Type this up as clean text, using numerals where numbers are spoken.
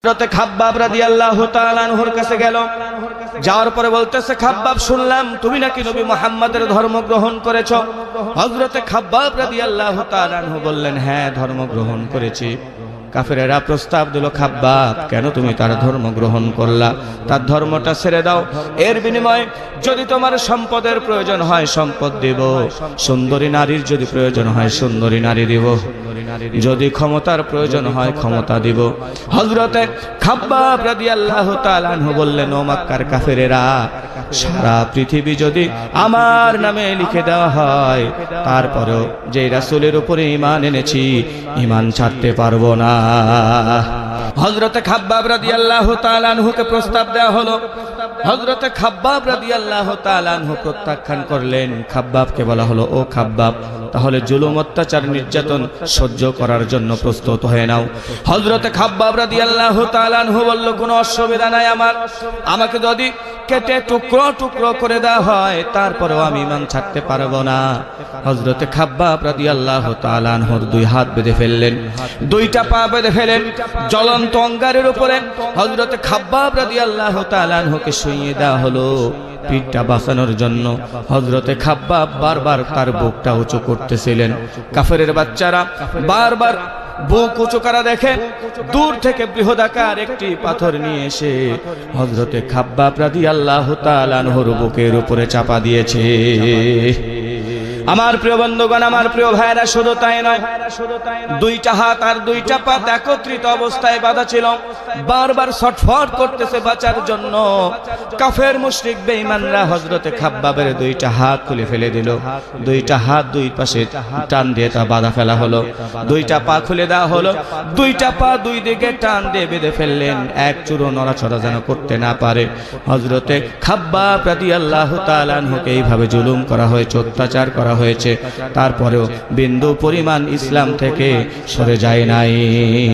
হযরত খাব্বাব রাদিয়াল্লাহু তাআলা আনহুর কাছে গেল। যাওয়ার পরে বলতেছে, খাব্বাব, শুনলাম তুমি নাকি নবী মুহাম্মাদের ধর্ম গ্রহণ করেছো। হযরত খাব্বাব রাদিয়াল্লাহু তাআলা আনহু বললেন, হ্যাঁ, ধর্ম গ্রহণ করেছি। কাফেরেরা প্রস্তাব দিল, খাব্বাব, কেন তুমি তার ধর্ম গ্রহণ করলা? তার ধর্মটা ছেড়ে দাও। এর বিনিময়ে যদি তোমার সম্পদের প্রয়োজন হয় সম্পদ দেব, সুন্দরী নারীর যদি প্রয়োজন হয় সুন্দরী নারী দেব, যদি ক্ষমতার প্রয়োজন হয় ক্ষমতা দিব। হযরতে খাব্বাব রাদিয়াল্লাহু তাআলা আনহু বললেন, ও মক্কার কাফেরেরা, সারা পৃথিবী যদি আমার নামে লিখে দেওয়া হয়, তারপরেও যে রাসূলের উপরে ঈমান এনেছি, ঈমান ছাড়তে পারবো না। হযরতে খাব্বাব রাদিয়াল্লাহু তাআলা আনহুকে প্রস্তাব দেওয়া হলো। হযরতে খাব্বাব রাদিয়াল্লাহু তাআলা আনহু প্রত্যাখ্যান করলেন। খাব্বাবকে বলা হলো, ও খাব্বাব, তাহলে জুলুম, অত্যাচার, নির্যাতন সহ্য করার জন্য প্রস্তুত হয়ে নাও। হযরতে খাব্বাব রাদিয়াল্লাহু তাআলা আনহু বলল, কোনো অসুবিধা নাই আমার, আমাকে যদি কেটে টুকরো টুকরো করে দেওয়া হয় তারপরেও আমি ঈমান ছাড়তে পারবো না। হযরতে খাব্বাব রাদিয়াল্লাহু তাআলা আনহুর দুই হাত বেঁধে ফেললেন, দুইটা পা বেঁধে ফেলেন। জ্বলন্ত অঙ্গারের উপরে হযরতে খাব্বাব রাদিয়াল্লাহু তাআলা আনহুকে শুইয়ে দেওয়া হলো পিঠটা বাঁচানোর জন্য। হযরতে খাব্বাব বারবার তার বুকটা উঁচু করতেছিলেন। কাফেরের বাচ্চারা বারবার বুক উঁচু করা দেখে দূর থেকে বৃহদাকার একটি পাথর নিয়ে এসে হযরতে খাব্বাব রাদিয়াল্লাহু তাআলা আনহুর বুকের উপরে চাপা দিয়েছে। আমার প্রিয় বন্ধুগণ, আমার প্রিয় ভাইরা, শুধু তাই নয়, দুইটা হাত আর দুইটা পা একত্রিত অবস্থায় বাঁধা ছিল, বারবার ছটফট করতেছে বাঁচার জন্য। কাফের মুশরিক বেঈমানরা হযরতে খাব্বাবের দুইটা হাত খুলে ফেলে দিল। দুইটা হাত দুই পাশে টান দিয়ে তা বাঁধা ফেলা হলো। দুইটা পা খুলে দেওয়া হলো। দুইটা পা দুই দিকে টান দিয়ে বেঁধে ফেললেন, এক চুরো নড়াচড়া যেন করতে না পারে। হযরতে খাব্বাব রাদিয়াল্লাহু তাআলা আনহুকে এইভাবে জুলুম করা হয়েছে, অত্যাচার করা হয়েছে, তারপরেও বিন্দু পরিমাণ ইসলাম থেকে সরে যায় নাই।